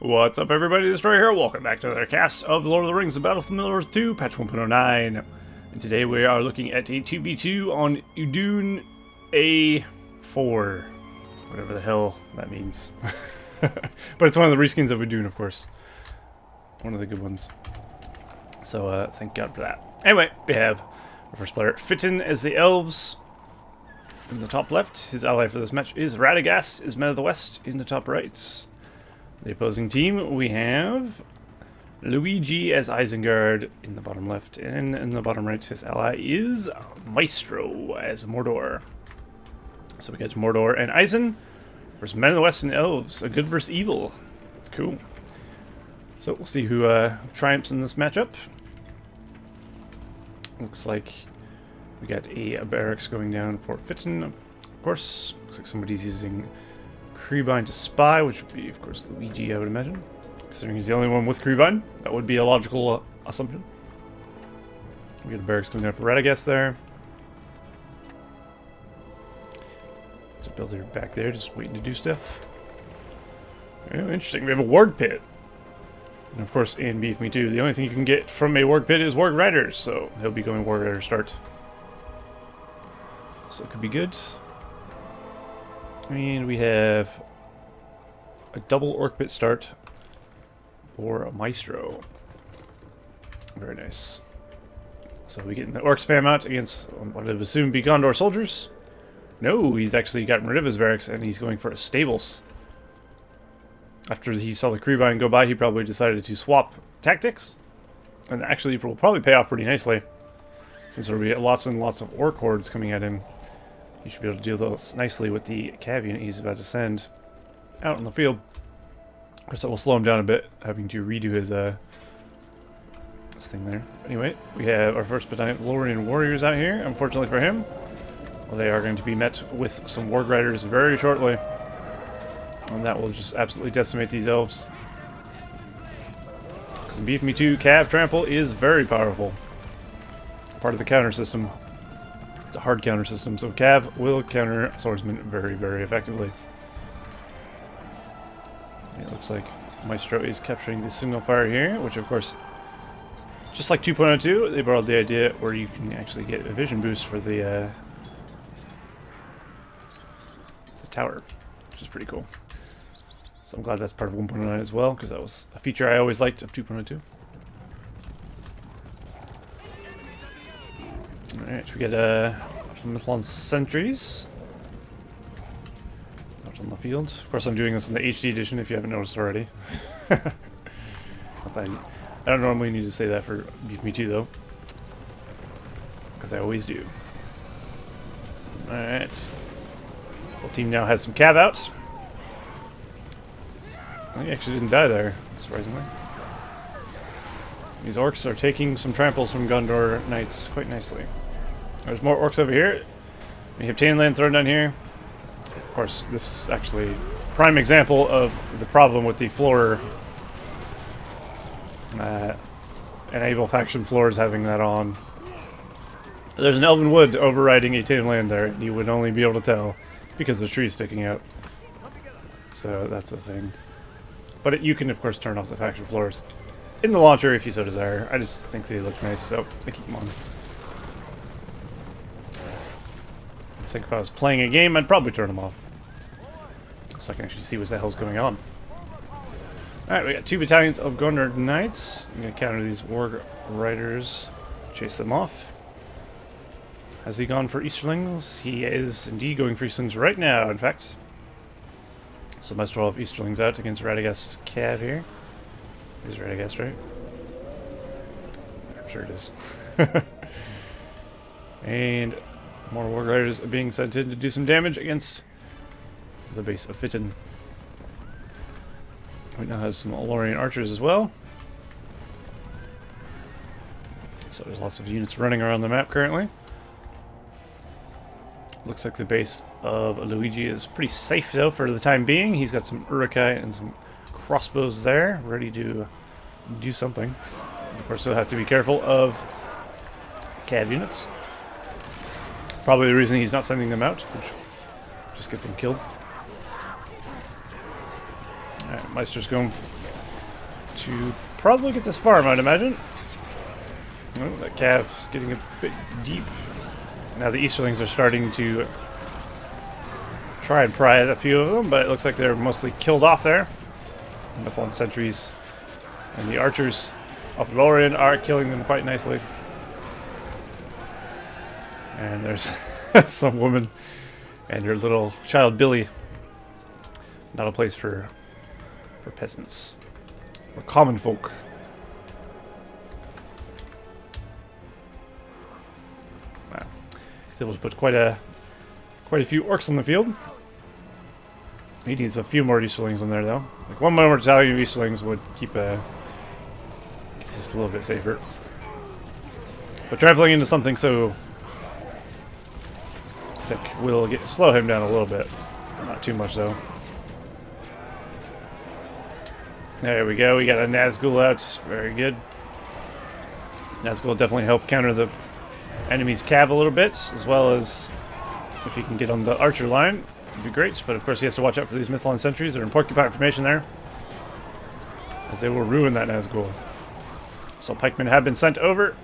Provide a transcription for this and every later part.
What's up, everybody? Destroyer here. Welcome back to another cast of Lord of the Rings: The Battle for Middle-earth 2, patch 1.09. And today we are looking at a 2v2 on Udun A4. Whatever the hell that means. But it's one of the reskins of Udun, of course. One of the good ones. So, thank God for that. Anyway, we have our first player, Fitton, as the Elves. In the top left, his ally for this match is RaD3GaST, is Men of the West, in the top right. The opposing team, we have Luigi as Isengard in the bottom left, and in the bottom right, his ally is MeistrO as Mordor. So we get Mordor and Isen versus Men of the West and Elves, a good versus evil. Cool. So we'll see who triumphs in this matchup. Looks like we got a barracks going down for Fitton, of course. Looks like somebody's using Creebind to spy, which would be, of course, Luigi, I would imagine. Considering he's the only one with Creebind, that would be a logical assumption. We got a barracks coming down for RaD3GaST there. There's a builder back there just waiting to do stuff. Oh, interesting. We have a Warg Pit. And of course, in BFME2, the only thing you can get from a Warg Pit is Warg Riders, so he'll be going Warg Rider start. So it could be good. And we have a double Orc Pit start for a MeistrO. Very nice. So we get the Orc spam out against what I would assume be Gondor soldiers. No, he's actually gotten rid of his barracks and he's going for a stables. After he saw the Creebind go by, he probably decided to swap tactics. And actually, it will probably pay off pretty nicely. Since there will be lots and lots of Orc hordes coming at him. He should be able to deal those nicely with the cav unit he's about to send out in the field. Of course, that will slow him down a bit, having to redo his this thing there. Anyway, we have our first battalion of Lorien warriors out here. Unfortunately for him, well, they are going to be met with some Warg Riders very shortly. And that will just absolutely decimate these elves. Because in BFME2, Cav Trample is very powerful. Part of the counter system. It's a hard counter system, so Cav will counter Swordsman very, very effectively. It looks like MeistrO is capturing the signal fire here, which of course, just like 2.02, they borrowed the idea where you can actually get a vision boost for the tower, which is pretty cool. So I'm glad that's part of 1.09 as well, because that was a feature I always liked of 2.02. Alright, we get some Mithlon sentries out on the field. Of course, I'm doing this in the HD edition if you haven't noticed already. I don't normally need to say that for BFME2 though, because I always do. Alright. The team now has some cav out. He actually didn't die there, surprisingly. These orcs are taking some tramples from Gondor knights quite nicely. There's more orcs over here. We have Tainland thrown down here. Of course, this is actually prime example of the problem with the floor. Enable faction floors having that on. There's an Elven Wood overriding a Tainland there, and you would only be able to tell because the tree's sticking out. So that's the thing. But you can, of course, turn off the faction floors in the launcher if you so desire. I just think they look nice, so I keep them on. I think if I was playing a game, I'd probably turn them off. So I can actually see what the hell's going on. Alright, we got 2 battalions of Gondor Knights. I'm going to counter these Warg Riders, chase them off. Has he gone for Easterlings? He is indeed going for Easterlings right now, in fact. So MeistrO will have Easterlings out against RaD3GaST's Cav here. Is RaD3GaST right? I'm sure it is. And more Warg Riders are being sent in to do some damage against the base of Fitton. We now have some Lorien archers as well. So there's lots of units running around the map currently. Looks like the base of Luigi is pretty safe though for the time being. He's got some Urukai and some crossbows there, ready to do something. Of course, he'll have to be careful of cav units. Probably the reason he's not sending them out, which just get them killed. Alright, MeistrO's going to probably get this farm, I'd imagine. Oh, that calf's getting a bit deep. Now the Easterlings are starting to try and pry at a few of them, but it looks like they're mostly killed off there. The Mithlond sentries and the archers of Lorien are killing them quite nicely. And there's some woman and her little child Billy. Not a place for peasants or common folk. Wow, he's able to put quite a few orcs on the field. He needs a few more Easterlings in there, though. Like one more battalion of Easterlings would keep just a little bit safer. But traveling into something so thick will slow him down a little bit. Not too much, though. There we go. We got a Nazgul out. Very good. Nazgul will definitely help counter the enemy's cav a little bit, as well as if he can get on the archer line. Would be great, but of course he has to watch out for these Mithlond sentries. They're in porcupine formation there, as they will ruin that Nazgul. So pikemen have been sent over.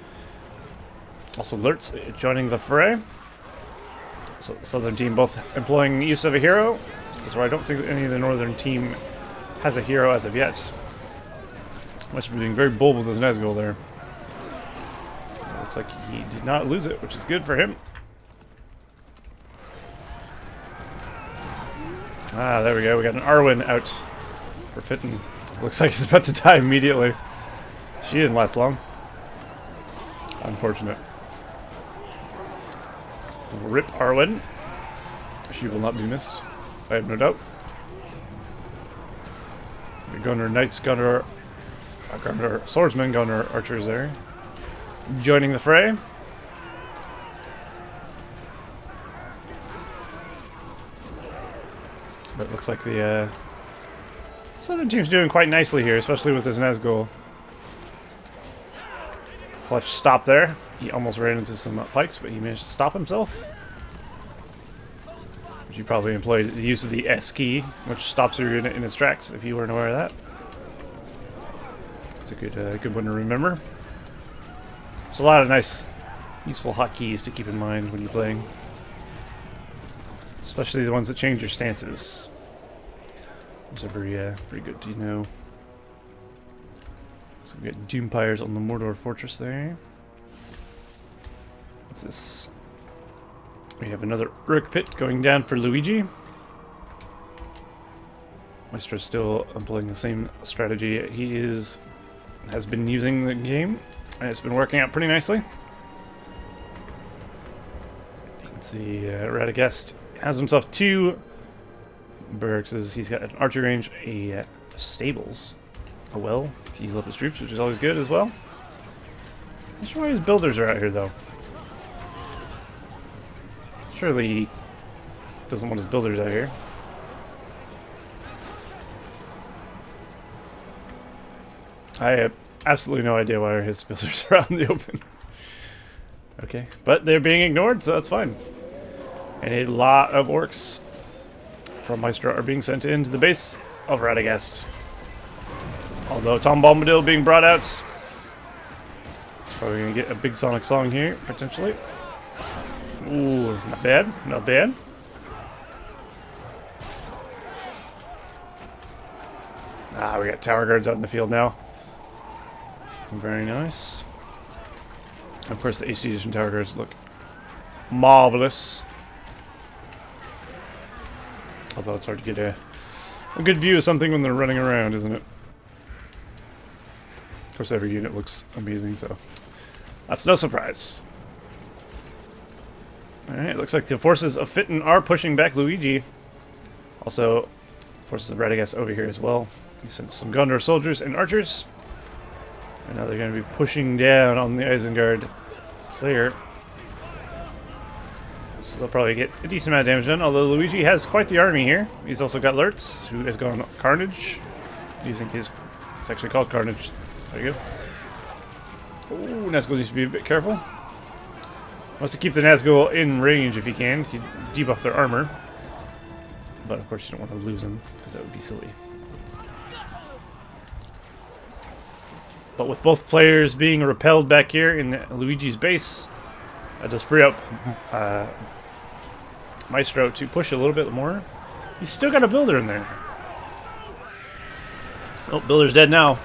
Also Lurtz joining the fray. So the southern team both employing use of a hero, because I don't think that any of the northern team has a hero as of yet. Must be being very bold with his Nazgul there. Looks like he did not lose it, which is good for him. Ah, there we go. We got an Arwen out for Fitton. Looks like he's about to die immediately. She didn't last long. Unfortunate. Rip Arwen. She will not be missed, I have no doubt. Gunner Knights, Gunner Swordsmen, Gunner Archers there. Joining the fray. But it looks like the southern team's doing quite nicely here, especially with his Nazgul. Clutch stop there. He almost ran into some pikes, but he managed to stop himself. But you probably employed the use of the S key, which stops your unit in its tracks, if you weren't aware of that. It's a good one to remember. There's a lot of nice, useful hotkeys to keep in mind when you're playing. Especially the ones that change your stances. Those are pretty good to know. So we got Doompires on the Mordor fortress there. What's this? We have another Uruk pit going down for Luigi. MeistrO's still employing the same strategy he has been using the game, and it's been working out pretty nicely. Let's see, RaD3GaST has himself 2 barracks. He's got an archery range, a stables, a well to heal up his troops, which is always good as well. Not sure why his builders are out here, though. Surely he doesn't want his builders out here. I have absolutely no idea why his builders are out in the open. Okay, but they're being ignored, so that's fine. And a lot of orcs from MeistrO are being sent into the base of RaD3GaST. Although Tom Bombadil being brought out. Probably going to get a big Sonic song here, potentially. Ooh, not bad, not bad. Ah, we got tower guards out in the field now. Very nice. Of course, the HD edition tower guards look marvelous. Although it's hard to get a good view of something when they're running around, isn't it? Of course, every unit looks amazing, so that's no surprise. Alright, looks like the forces of Fitton are pushing back Luigi. Also, forces of RaD3GaST over here as well. He sent some Gondor soldiers and archers. And now they're going to be pushing down on the Isengard player. So they'll probably get a decent amount of damage done, although Luigi has quite the army here. He's also got Lurtz, who has gone Carnage, using his... It's actually called Carnage. There you go. Ooh, Nazgul needs to be a bit careful. Wants to keep the Nazgul in range if he can. He debuff their armor. But of course you don't want to lose them, because that would be silly. But with both players being repelled back here in Luigi's base, that does free up MeistrO to push a little bit more. He's still got a builder in there. Oh, builder's dead now.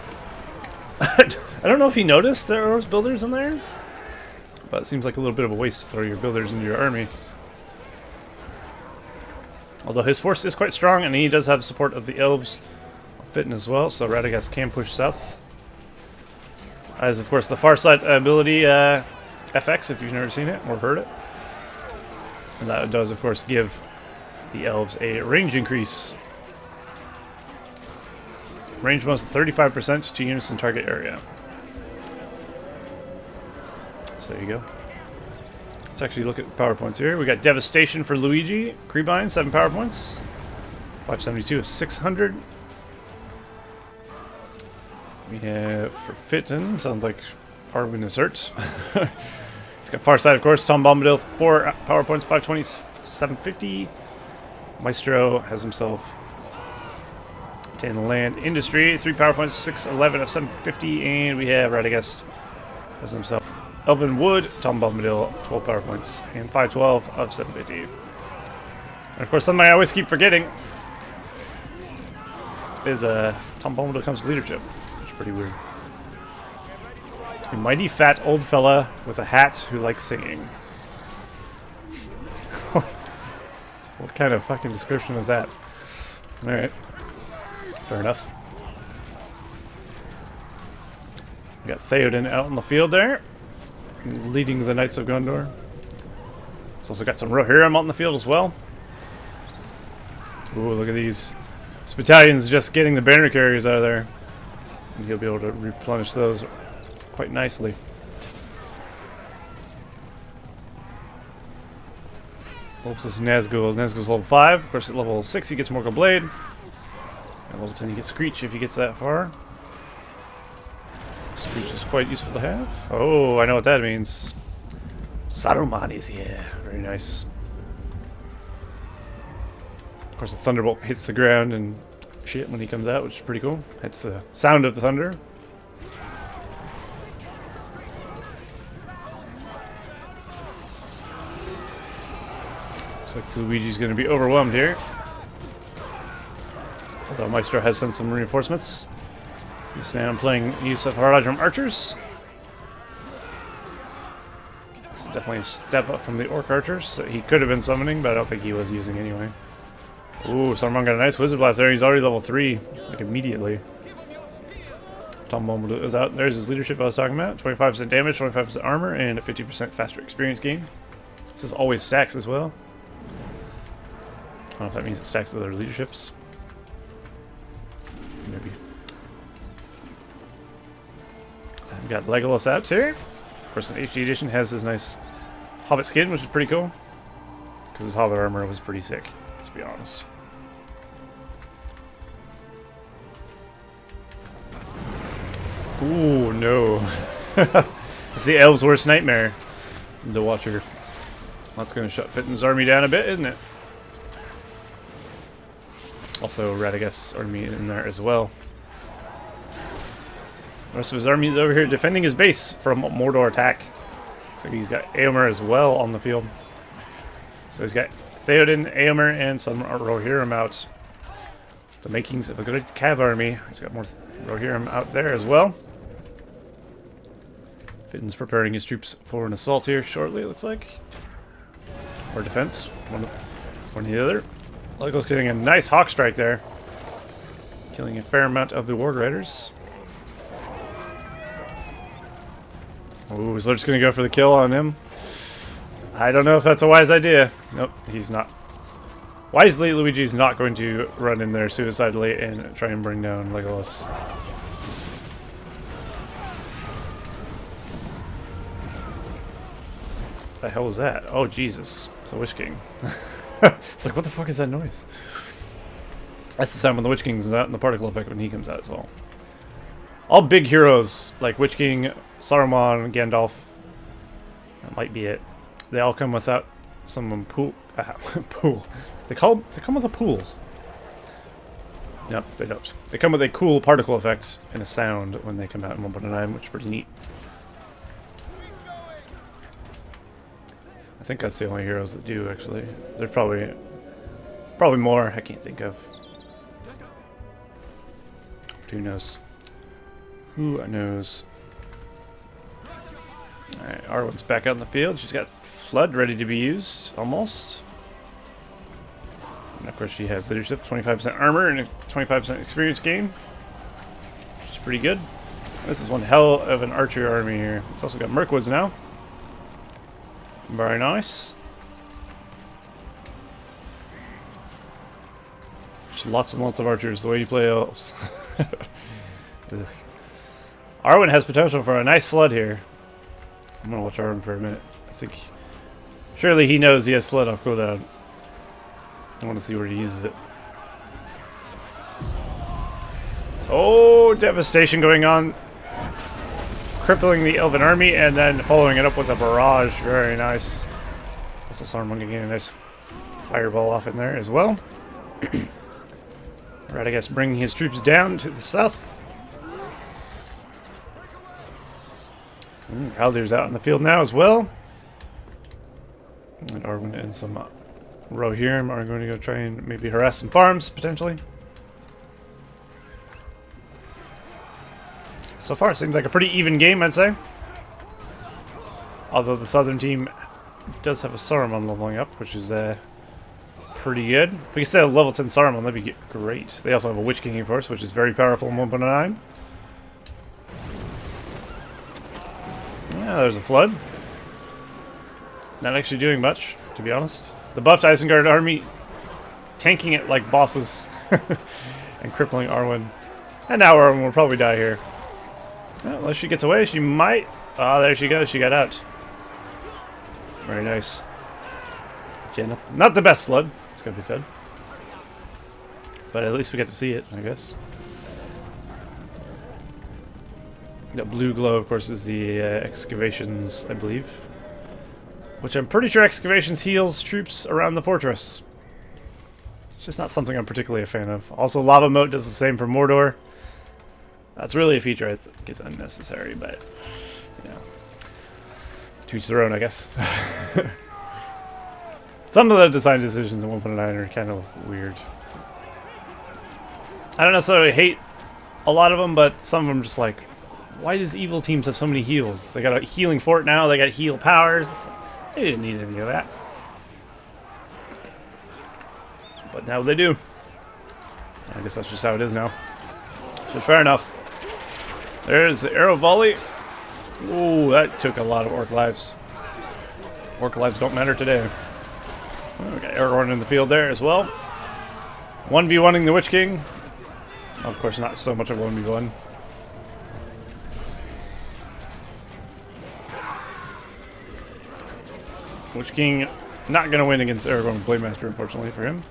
I don't know if he noticed there was builders in there, but it seems like a little bit of a waste to throw your builders into your army. Although his force is quite strong, and he does have support of the Elves Fitton as well, so RaD3GaST can push south. As of course the far side ability FX, if you've never seen it or heard it. And that does of course give the Elves a range increase. Range bonus 35% to units in target area. So there you go. Let's actually look at the power points here. We got Devastation for Luigi. Creebine, 7 power points. 572 of 600. We have for Fitton, sounds like Arwin Assert. It's got Far Side, of course. Tom Bombadil, 4 power points, 520, 750. MeistrO has himself 10 land industry, 3 power points, 611 of 750. And we have RaD3GaST has himself Elven Wood, Tom Bombadil, 12 power points, and 512 of 750. And of course, something I always keep forgetting is Tom Bombadil comes with leadership. Pretty weird. A mighty fat old fella with a hat who likes singing. What kind of fucking description was that? Alright. Fair enough. We got Theoden out in the field there, leading the Knights of Gondor. It's also got some Rohirrim out in the field as well. Ooh, look at these. This battalion's just getting the banner carriers out of there. And he'll be able to replenish those quite nicely. Wolves is Nazgul. Nazgul's level 5. Of course, at level 6 he gets Morgul Blade. At level 10 he gets Screech if he gets that far. Screech is quite useful to have. Oh, I know what that means. Saruman is here. Very nice. Of course, the Thunderbolt hits the ground and shit when he comes out, which is pretty cool. It's the sound of the thunder. Looks like Luigi's going to be overwhelmed here. Although MeistrO has sent some reinforcements. He's now playing use of Haradrim archers. This is definitely a step up from the Orc archers that he could have been summoning, but I don't think he was using anyway. Ooh, Saruman got a nice Wizard Blast there. He's already level 3, like immediately. Tom Bombadil is out. There's his leadership I was talking about. 25% damage, 25% armor, and a 50% faster experience gain. This is always stacks as well. I don't know if that means it stacks with other leaderships. Maybe. We've got Legolas out here. Of course, the HD edition has his nice Hobbit skin, which is pretty cool. Because his Hobbit armor was pretty sick, let's be honest. Ooh, no. It's the Elves' worst nightmare. The Watcher. That's going to shut Fitton's army down a bit, isn't it? Also, RaD3GaST's army in there as well. The rest of his army is over here defending his base from Mordor attack. So he's got Éomer as well on the field. So he's got Theoden, Éomer, and some Rohirrim out. The makings of a good cav army. He's got more Rohirrim out there as well. Fitton's preparing his troops for an assault here shortly, it looks like. Or defense. One or the other. Legolas getting a nice hawk strike there. Killing a fair amount of the Warg Riders. Ooh, is Lurch going to go for the kill on him? I don't know if that's a wise idea. Nope, he's not. Wisely, Luigi's not going to run in there suicidally and try and bring down Legolas. What the hell was that? Oh, Jesus. It's the Witch King. It's like, what the fuck is that noise? That's the sound when the Witch King's out and the particle effect when he comes out as well. All big heroes, like Witch King, Saruman, Gandalf. That might be it. They all come without some pool. Pool. They come with a pool. Nope, they don't. They come with a cool particle effect and a sound when they come out in 1.9, which is pretty neat. I think that's the only heroes that do, actually. There's probably more I can't think of. But who knows? Who knows? Alright, Arwen's back out in the field. She's got Flood ready to be used, almost. And of course she has leadership, 25% armor, and a 25% experience gain. Which is pretty good. This is one hell of an archer army here. It's also got Mirkwoods now. Very nice. Just lots and lots of archers, the way you play elves. Arwen has potential for a nice flood here. I'm gonna watch Arwen for a minute. I think surely he knows he has flood off cooldown. I want to see where he uses it. Oh, devastation going on. Crippling the elven army and then following it up with a barrage. Very nice. Also Saruman getting a nice fireball off in there as well. Right, I guess bringing his troops down to the south. Haldir's out in the field now as well. And Arwen and some Rohirrim are going to go try and maybe harass some farms, potentially. So far, it seems like a pretty even game, I'd say. Although the southern team does have a Saruman leveling up, which is pretty good. If we could say a level 10 Saruman, that'd be great. They also have a Witch King, of course, which is very powerful in 1.9. Yeah, there's a flood. Not actually doing much, to be honest. The buffed Isengard army tanking it like bosses and crippling Arwen. And now Arwen will probably die here. Well, unless she gets away, she might. Oh, there she goes. She got out. Very nice. Okay, not the best flood, it's gotta be said. But at least we get to see it, I guess. The blue glow, of course, is the excavations, I believe. Which I'm pretty sure excavations heals troops around the fortress. It's just not something I'm particularly a fan of. Also, Lava Moat does the same for Mordor. That's really a feature I think is unnecessary, but, you know, to each their own, I guess. Some of the design decisions in 1.9 are kind of weird. I don't necessarily hate a lot of them, but some of them just like, why does evil teams have so many heals? They got a healing fort now, they got heal powers. They didn't need any of that. But now they do. I guess that's just how it is now. So fair enough. There's the arrow volley. Ooh, that took a lot of orc lives. Orc lives don't matter today. Oh, we got Aragorn in the field there as well. 1v1ing the Witch King. Of course, not so much of a 1v1. Witch King not going to win against Aragorn Blademaster, unfortunately for him.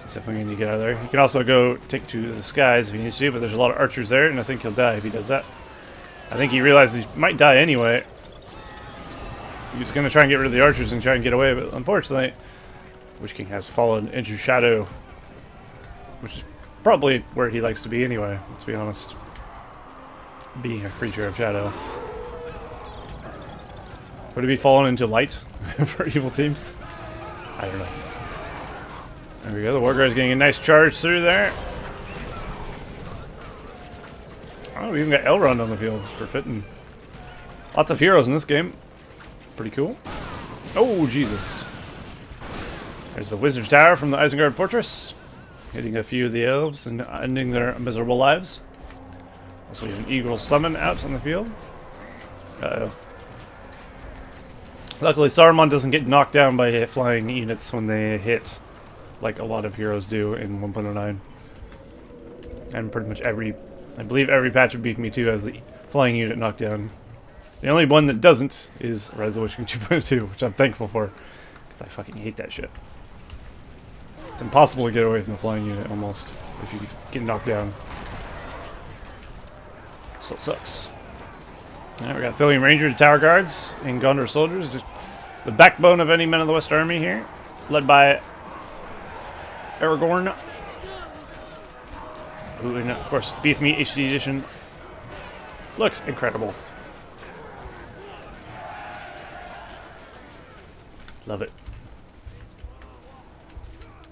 He's definitely going to get out of there. He can also go take to the skies if he needs to, but there's a lot of archers there, and I think he'll die if he does that. I think he realizes he might die anyway. He's going to try and get rid of the archers and try and get away, but unfortunately, Witch King has fallen into shadow, which is probably where he likes to be anyway, let's be honest. Being a creature of shadow. Would it be fallen into light for evil teams? I don't know. There we go, the War Guard's getting a nice charge through there. Oh, we even got Elrond on the field for Fitton. Lots of heroes in this game. Pretty cool. Oh, Jesus. There's the Wizard's Tower from the Isengard Fortress. Hitting a few of the elves and ending their miserable lives. Also, we have an Eagle Summon out on the field. Uh-oh. Luckily, Saruman doesn't get knocked down by flying units when they hit, like a lot of heroes do in 1.09. And pretty much I believe every patch of BFME2 has the flying unit knocked down. The only one that doesn't is Rise of the Witch King 2.2, which I'm thankful for, because I fucking hate that shit. It's impossible to get away from the flying unit, almost, if you get knocked down. So it sucks. Now we got Thillium Rangers, Tower Guards, and Gondor Soldiers. The backbone of any Men of the West army here, led by Aragorn. Ooh, and of course, BFME HD edition looks incredible. Love it.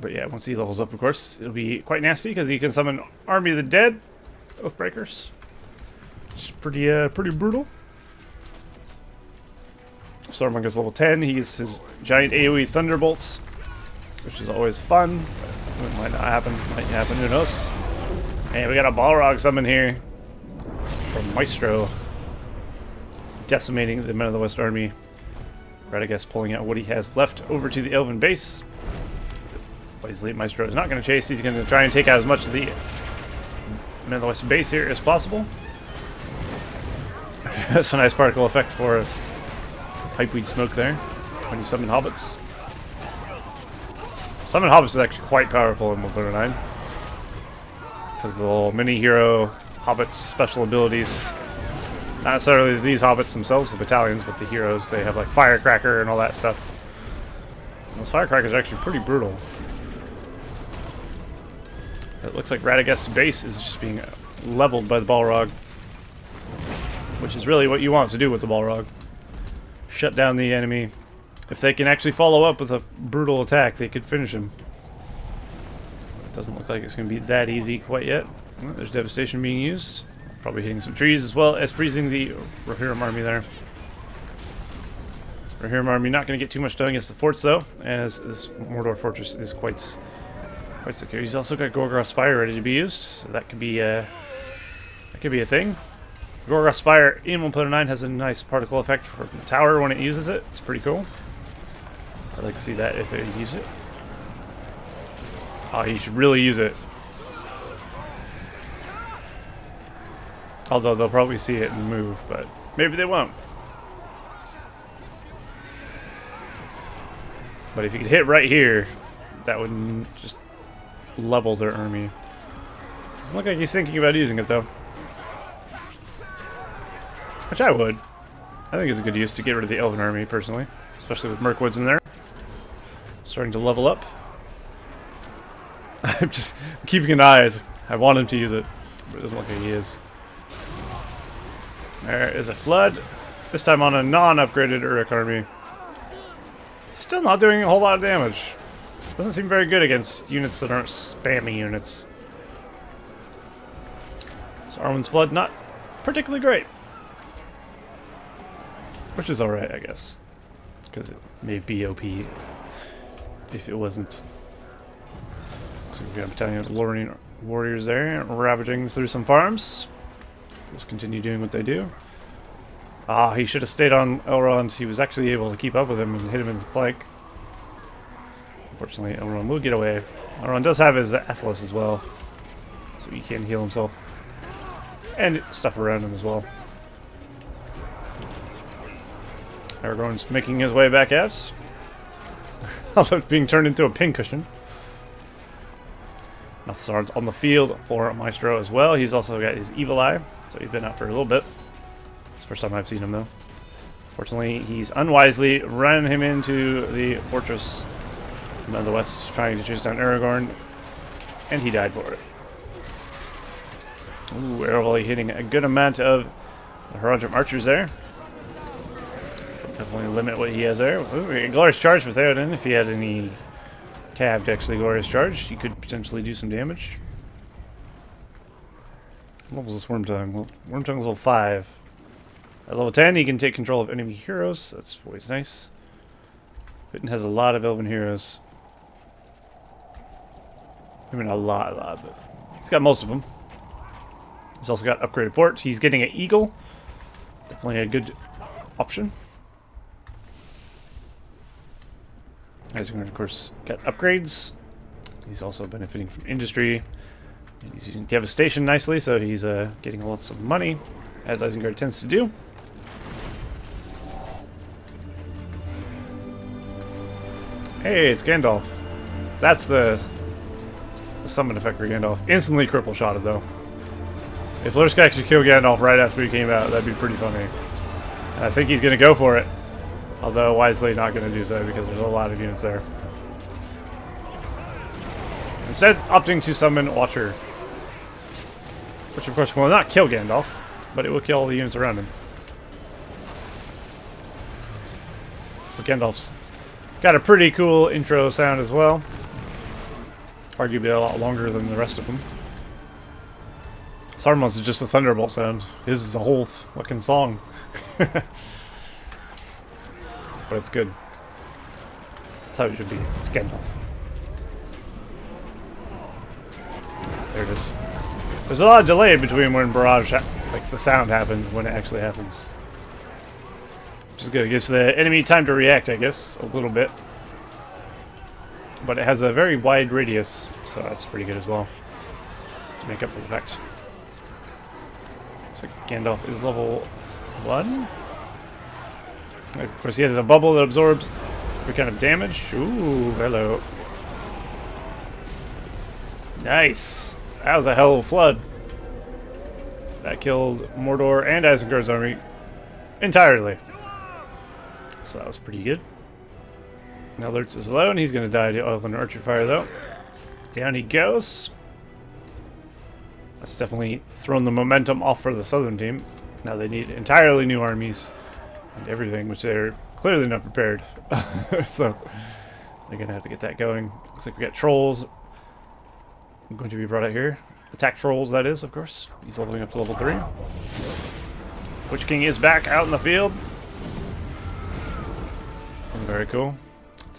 But yeah, once he levels up, of course, it'll be quite nasty because he can summon Army of the Dead, Oathbreakers. It's pretty brutal. Saruman gets level 10. He gets his giant AoE Thunderbolts, which is always fun. It might not happen. Might happen. Who knows? And we got a Balrog summon here from MeistrO, decimating the Men of the West army. RaD3GaST pulling out what he has left over to the Elven base. Wisely, MeistrO is not going to chase. He's going to try and take out as much of the Men of the West base here as possible. That's a nice particle effect for pipeweed smoke there when you summon hobbits. Summon hobbits is actually quite powerful in 1.9 because the little mini hero hobbits special abilities. Not necessarily these hobbits themselves, the battalions, but the heroes. They have like Firecracker and all that stuff. And those Firecrackers are actually pretty brutal. It looks like RaD3GaST's base is just being leveled by the Balrog, which is really what you want to do with the Balrog. Shut down the enemy. If they can actually follow up with a brutal attack, they could finish him. It doesn't look like it's going to be that easy quite yet. Well, there's Devastation being used. Probably hitting some trees as well as freezing the Rohirrim army there. Rohirrim army not going to get too much done against the forts though, as this Mordor fortress is quite secure. He's also got Gorgoth Spire ready to be used, so that could be a thing. Gorgoth Spire in 1.9 has a nice particle effect for the tower when it uses it. It's pretty cool. I'd like to see that if it uses it. Oh, he should really use it. Although they'll probably see it and move, but maybe they won't. But if you could hit right here, that would just level their army. Doesn't look like he's thinking about using it though. Which I would. I think it's a good use to get rid of the Elven army, personally. Especially with Mirkwoods in there. Starting to level up. I'm just keeping an eye. I want him to use it, but it doesn't look like he is. There is a flood. This time on a non-upgraded Uruk army. Still not doing a whole lot of damage. Doesn't seem very good against units that aren't spammy units. So Arwen's Flood, not particularly great. Which is alright, I guess. Because it may be OP if it wasn't. So we've got a battalion of Lorien warriors there, ravaging through some farms. Just continue doing what they do. Ah, he should have stayed on Elrond. He was actually able to keep up with him and hit him in the flank. Unfortunately, Elrond will get away. Elrond does have his Athelas as well, so he can heal himself. And stuff around him as well. Aragorn's making his way back out. Although being turned into a pincushion. Malthasar's on the field for MeistrO as well. He's also got his Evil Eye, so he's been out for a little bit. It's the first time I've seen him though. Fortunately, he's unwisely run him into the fortress of the west, trying to chase down Aragorn, and he died for it. Ooh, Aragorn hitting a good amount of the Haradrim archers there. Definitely limit what he has there. Ooh, glorious charge with Theoden. If he had any cab to actually glorious charge, he could potentially do some damage. What levels is Wormtongue? Well, Wormtongue's level 5. At level 10, he can take control of enemy heroes. That's always nice. Fitton has a lot of elven heroes. I mean, a lot, but he's got most of them. He's also got upgraded fort. He's getting an eagle. Definitely a good option. Isengard, of course, got upgrades. He's also benefiting from industry. And he's using devastation nicely, so he's getting lots of money, as Isengard tends to do. Hey, it's Gandalf. That's the summon effect for Gandalf. Instantly cripple shotted, though. If Lursk actually killed Gandalf right after he came out, that'd be pretty funny. And I think he's going to go for it. Although wisely not going to do so because there's a lot of units there. Instead, opting to summon Watcher. Which, of course, will not kill Gandalf, but it will kill all the units around him. But Gandalf's got a pretty cool intro sound as well. Arguably a lot longer than the rest of them. Saruman's is just a thunderbolt sound. His is a whole fucking song. But it's good. That's how it should be. It's Gandalf. There it is. There's a lot of delay between when barrage, like the sound happens and when it actually happens. Which is good. It gives the enemy time to react, I guess, a little bit. But it has a very wide radius, so that's pretty good as well. To make up for the fact. So Gandalf is level 1. Of course, he has a bubble that absorbs every kind of damage. Ooh, hello. Nice. That was a hell of a flood. That killed Mordor and Isengard's army entirely. So that was pretty good. Now Lurtz is alone. He's going to die to Elven Archer Fire, though. Down he goes. That's definitely thrown the momentum off for the southern team. Now they need entirely new armies and everything, which they're clearly not prepared. So they're going to have to get that going. Looks like we got trolls going to be brought out here. Attack trolls, that is, of course. He's leveling up to level 3. Witch King is back out in the field. Very cool.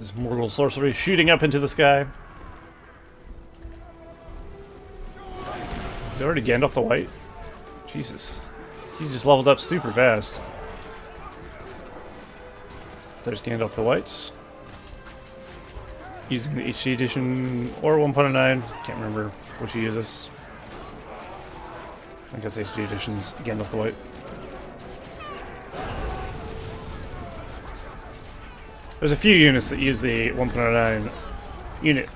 This mortal sorcery shooting up into the sky. Is he already Gandalf the White? Jesus. He just leveled up super fast. There's Gandalf the White. Using the HD edition or 1.9. Can't remember which he uses. I guess HD edition's Gandalf the White. There's a few units that use the 1.9 unit.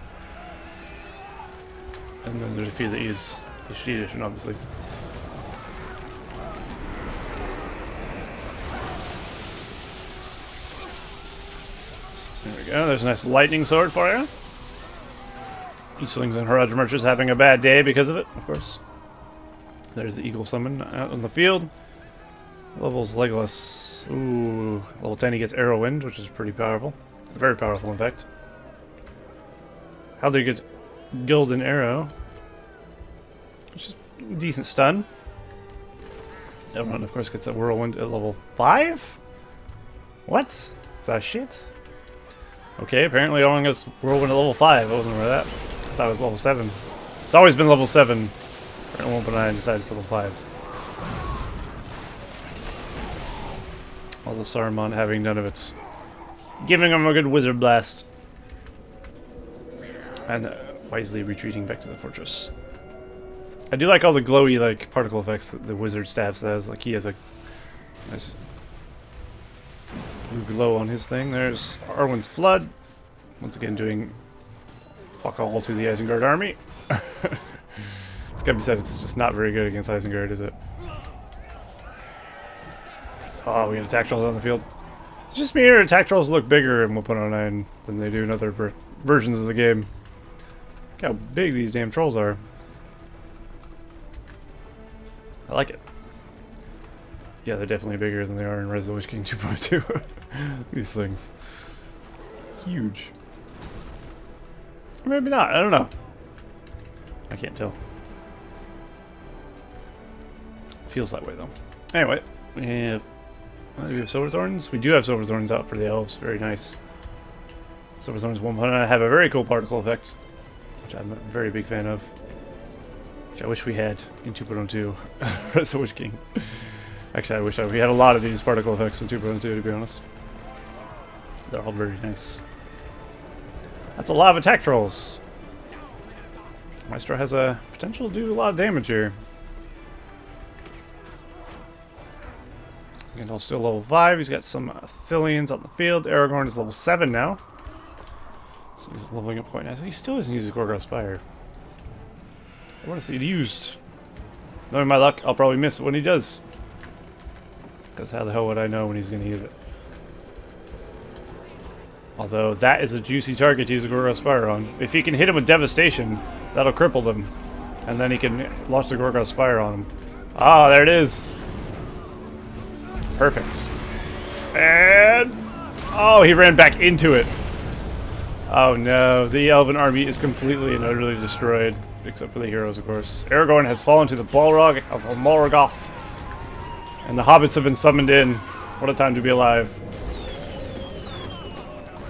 And then there's a few that use HD edition, obviously. There we go, there's a nice lightning sword for you. Easterlings and Haradrim Archers having a bad day because of it, of course. There's the Eagle Summon out on the field. Levels Legolas. Ooh, level 10 he gets Arrow Wind, which is pretty powerful. Very powerful, in fact. Haldir gets Golden Arrow, which is a decent stun. Everyone, of course, gets a Whirlwind at level 5? What? Is that shit? Okay, apparently everyone gets Whirlwind at level 5. I wasn't aware of that. I thought it was level 7. It's always been level 7. Apparently 1.9 decided it's level 5. Although Saruman having none of its, giving him a good wizard blast. And wisely retreating back to the fortress. I do like all the glowy, like, particle effects that the wizard staff says. Like, he has a nice blue glow on his thing. There's Arwen's Flood. Once again doing fuck all to the Isengard army. It's gotta be said, it's just not very good against Isengard, is it? Oh, we got attack trolls on the field. It's just me or attack trolls look bigger in 1.09 than they do in other versions of the game. Look how big these damn trolls are. I like it. Yeah, they're definitely bigger than they are in Rise of the Witch King 2.2. These things. Huge. Or maybe not, I don't know. I can't tell. Feels that way though. Anyway, we have Silver Thorns. We do have Silver Thorns out for the Elves. Very nice. Silver Thorns 1.9 have a very cool particle effect, which I'm a very big fan of. Which I wish we had in 2.02. Rise of the Witch King. Actually, I wish we had a lot of these particle effects in 2.02, to be honest. They're all very nice. That's a lot of attack trolls. MeistrO has a potential to do a lot of damage here. Gandalf's still level 5. He's got some Thillians on the field. Aragorn is level 7 now. So he's leveling up quite nicely. He still doesn't use his Gorgon Spire. I want to see it used. Knowing my luck, I'll probably miss it when he does. Because how the hell would I know when he's going to use it? Although, that is a juicy target to use a Gorgon Spire on. If he can hit him with Devastation, that'll cripple them. And then he can launch the Gorgon Spire on him. Ah, there it is. Perfect. And... oh, he ran back into it. Oh no, the Elven army is completely and utterly destroyed. Except for the heroes, of course. Aragorn has fallen to the Balrog of Morgoth. And the hobbits have been summoned in. What a time to be alive.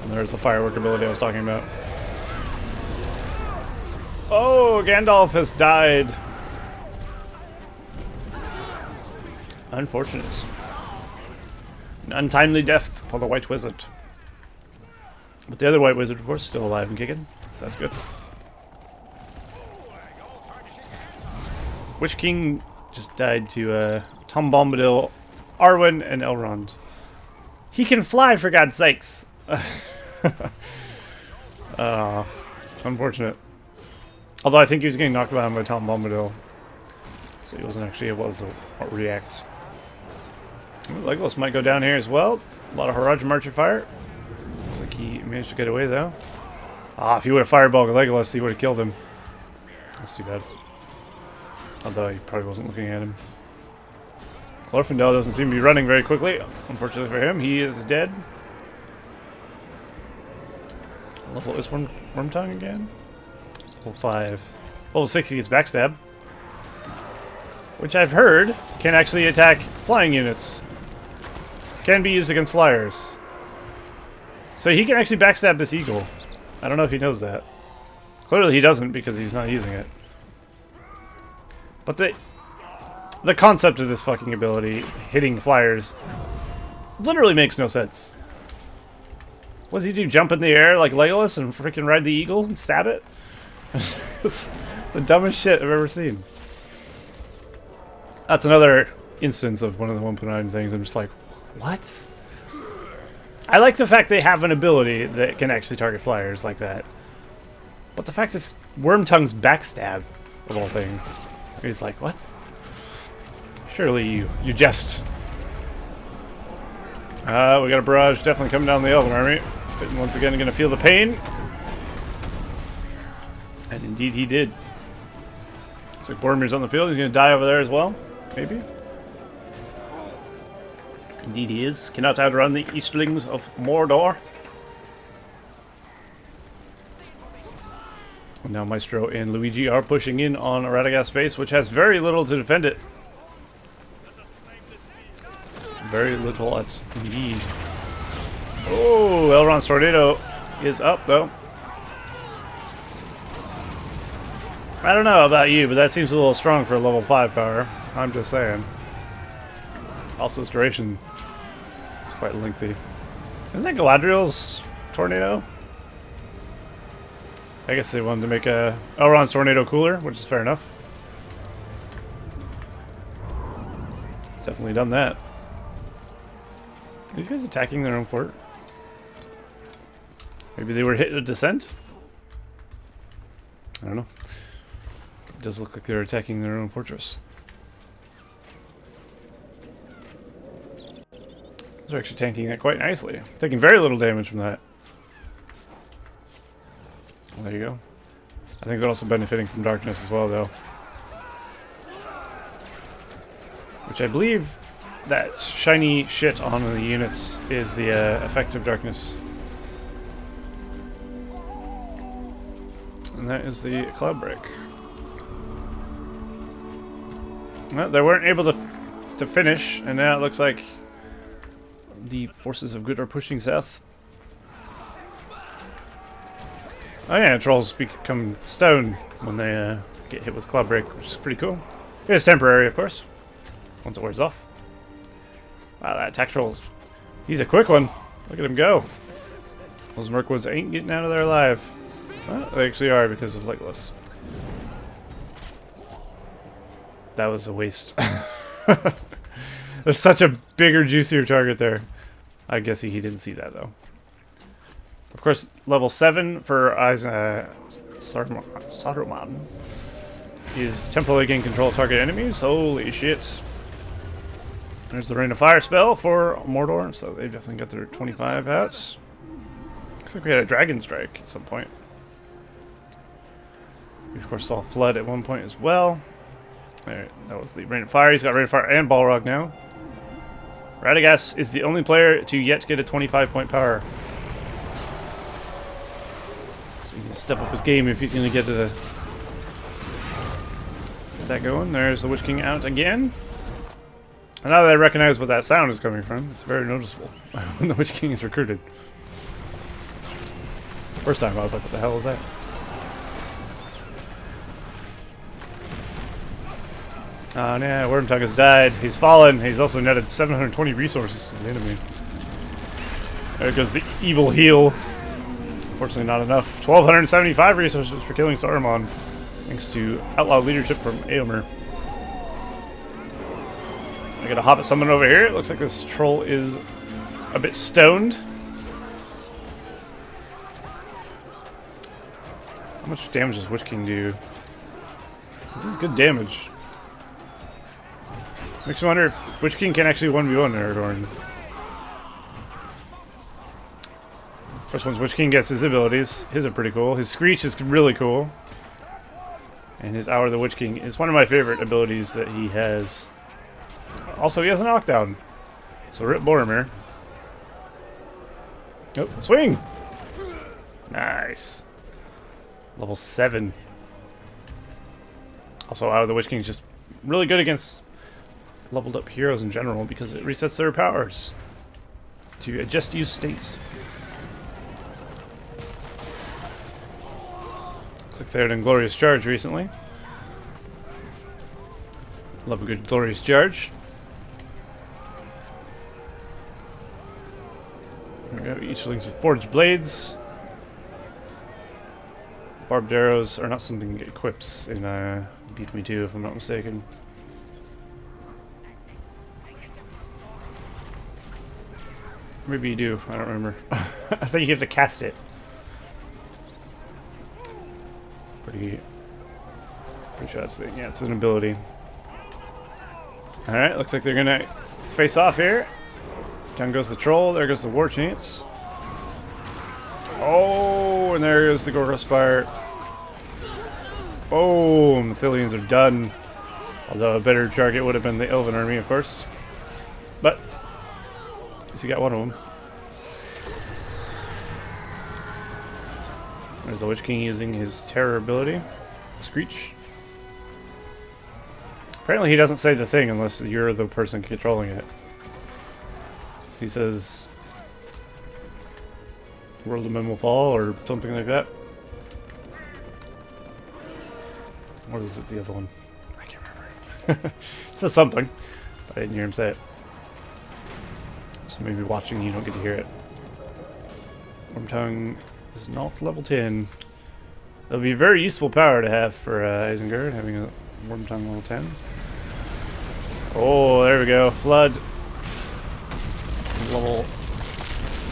And there's the firework ability I was talking about. Oh, Gandalf has died. Unfortunate. An untimely death for the White Wizard. But the other White Wizard, of course, is still alive and kicking. So that's good. Which king just died to Tom Bombadil, Arwen, and Elrond? He can fly, for God's sakes! Unfortunate. Although I think he was getting knocked down by Tom Bombadil. So he wasn't actually able to react. Legolas might go down here as well. A lot of Haradrim Archer fire. Looks like he managed to get away though. Ah, if he would have fireballed Legolas, he would have killed him. That's too bad. Although he probably wasn't looking at him. Glorfindel doesn't seem to be running very quickly. Unfortunately for him, he is dead. Level is Wormtongue again? Level 5. Level 6 he gets backstab. Which I've heard can actually attack flying units. Can be used against flyers. So he can actually backstab this eagle. I don't know if he knows that. Clearly he doesn't because he's not using it. But the concept of this fucking ability, hitting flyers, literally makes no sense. What does he do? Jump in the air like Legolas and freaking ride the eagle and stab it? It's the dumbest shit I've ever seen. That's another instance of one of the 1.9 things. I'm just like, what? I like the fact they have an ability that can actually target flyers like that. But the fact it's Wormtongue's backstab, of all things. He's like, what? Surely you jest. We got a barrage definitely coming down the Elven army. Fitton once again going to feel the pain. And indeed he did. Looks like Boromir's on the field. He's going to die over there as well. Maybe. Indeed he is. Cannot outrun the Easterlings of Mordor. And now MeistrO and Luigi are pushing in on RaD3GaST base, which has very little to defend it. Very little, indeed. Oh, Elrond's tornado is up, though. I don't know about you, but that seems a little strong for a level 5 power. I'm just saying. Also, its duration is quite lengthy. Isn't that Galadriel's tornado? I guess they wanted to make Elrond's tornado cooler, which is fair enough. It's definitely done that. Are these guys attacking their own fort? Maybe they were hit a descent? I don't know. It does look like they're attacking their own fortress. They're actually tanking that quite nicely. Taking very little damage from that. Well, there you go. I think they're also benefiting from darkness as well, though. Which I believe that shiny shit on the units is the effect of darkness. And that is the cloud break. Well, they weren't able to finish, and now it looks like the forces of good are pushing south. Oh yeah, trolls become stone when they get hit with cloud break, which is pretty cool. It is temporary, of course, once it wears off. Wow, that attack troll, he's a quick one. Look at him go. Those Mirkwoods ain't getting out of there alive. Well, they actually are because of Legolas. That was a waste. There's such a bigger, juicier target there. I guess he didn't see that, though. Of course, level 7 for Saruman is temporarily gain control of target enemies. Holy shit. There's the Rain of Fire spell for Mordor, so they've definitely got their 25 out. Looks like we had a Dragon Strike at some point. We of course saw Flood at one point as well. Alright, that was the Rain of Fire. He's got Rain of Fire and Balrog now. RaD3GaST is the only player to yet get a 25-point power. So he can step up his game if he's going to get that going. There's the Witch King out again. And now that I recognize what that sound is coming from, it's very noticeable when the Witch King is recruited. First time I was like, what the hell is that? Oh yeah, Wormtongue has died. He's fallen. He's also netted 720 resources to the enemy. There goes the evil heal. Unfortunately not enough. 1,275 resources for killing Saruman. Thanks to outlaw leadership from Eomer. I got a Hobbit summon over here. It looks like this troll is a bit stoned. How much damage does Witch King do? It does good damage. Makes me wonder if Witch King can actually 1v1 Aragorn. First once Witch King gets his abilities, his are pretty cool. His Screech is really cool. And his Hour of the Witch King is one of my favorite abilities that he has. Also, he has a knockdown. So rip Boromir. Oh, swing! Nice. Level 7. Also, Hour of the Witch King is just really good against leveled up heroes in general because it resets their powers to a just use state. Looks like they had a Glorious Charge recently. Love a good Glorious Charge. There we go, each links with Forged Blades. Barbed arrows are not something that equips in BFME2 if I'm not mistaken. Maybe you do, I don't remember. I think you have to cast it. Pretty sure that's the thing. Yeah, it's an ability. Alright, looks like they're gonna face off here. Down goes the troll, there goes the war chance. Oh, and there goes the Gorgo Spire. Boom, the Thillians are done. Although a better target would have been the Elven army, of course. But at least he got one of them. There's the Witch King using his terror ability. Screech. Apparently he doesn't say the thing unless you're the person controlling it. So he says World of Men will fall or something like that. Or is it the other one? I can't remember. It says something, but I didn't hear him say it. So maybe watching you don't get to hear it. Wormtongue is not level 10. It'll be a very useful power to have for Isengard, having a Wormtongue level 10. Oh, there we go. Flood.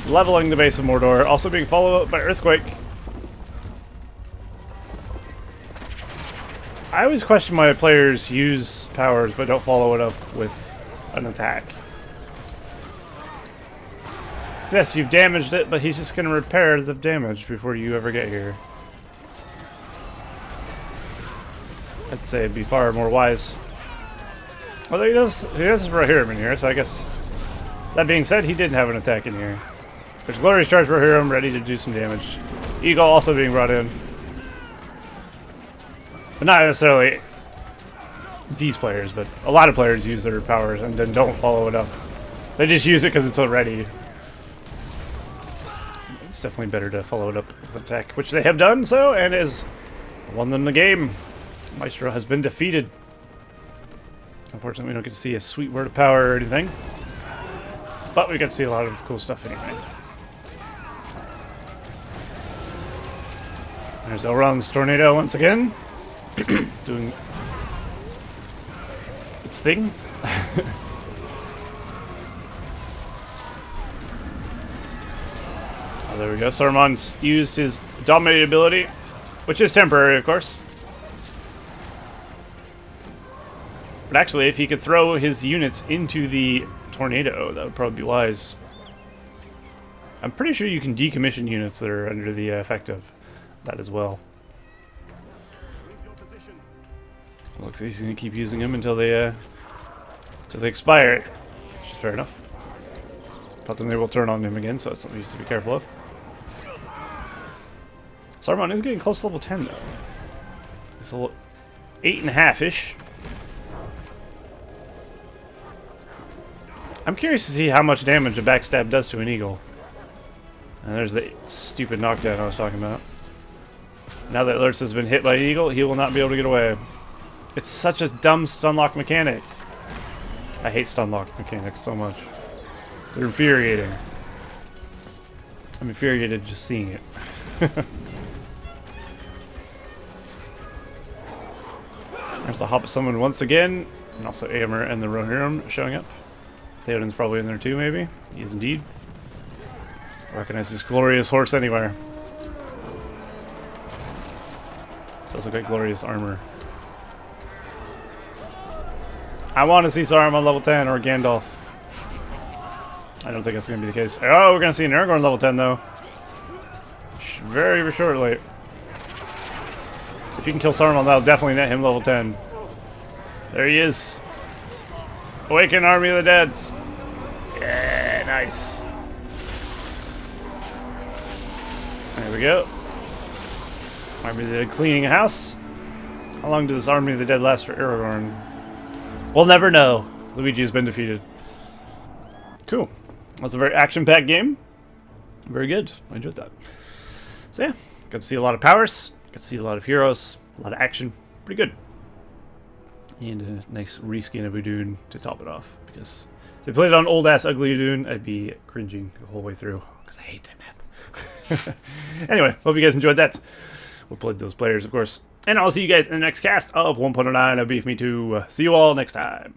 Leveling the base of Mordor. Also being followed up by Earthquake. I always question why players use powers but don't follow it up with an attack. So yes, you've damaged it, but he's just going to repair the damage before you ever get here. I'd say it'd be far more wise. Although he does Rohirrim in here, so I guess... That being said, he didn't have an attack in here. There's Glorious Charge Rohirrim ready to do some damage. Eagle also being brought in. But not necessarily these players, but a lot of players use their powers and then don't follow it up. They just use it because it's already. It's definitely better to follow it up with an attack, which they have done so, and has won them the game. MeistrO has been defeated. Unfortunately, we don't get to see a sweet word of power or anything. But we get to see a lot of cool stuff anyway. There's Elrond's tornado once again. Doing its thing. Oh, there we go. Saruman's used his dominated ability, which is temporary, of course. But actually, if he could throw his units into the tornado, that would probably be wise. I'm pretty sure you can decommission units that are under the effect of that as well. Looks like he's gonna keep using them until they expire. Which is fair enough. But then they will turn on him again, so it's something you have to be careful of. Saruman is getting close to level 10 though. It's a little 8.5-ish. I'm curious to see how much damage a backstab does to an eagle. And there's the stupid knockdown I was talking about. Now that Lurtz has been hit by an eagle, he will not be able to get away. It's such a dumb stunlock mechanic. I hate stunlock mechanics so much. They're infuriating. I'm infuriated just seeing it. There's the Hobbit summon once again, and also Eomer and the Rohirrim showing up. Theoden's probably in there too, maybe. He is indeed. Recognize his glorious horse anywhere. It's also got glorious armor. I want to see Saruman level 10 or Gandalf. I don't think that's going to be the case. Oh, we're going to see an Aragorn level 10 though. Very shortly. If you can kill Saruman, that'll definitely net him level 10. There he is. Awaken Army of the Dead. Yeah, nice. There we go. Army of the Dead cleaning a house. How long does Army of the Dead last for Aragorn? We'll never know. Luigi has been defeated. Cool. That's a very action-packed game. Very good. I enjoyed that. So yeah, got to see a lot of powers. Got to see a lot of heroes. A lot of action. Pretty good. And a nice reskin of Udun to top it off. Because if they played it on old-ass ugly Udun, I'd be cringing the whole way through. Because I hate that map. Anyway, hope you guys enjoyed that. We'll play those players, of course. And I'll see you guys in the next cast of 1.09 of BFME2. See you all next time.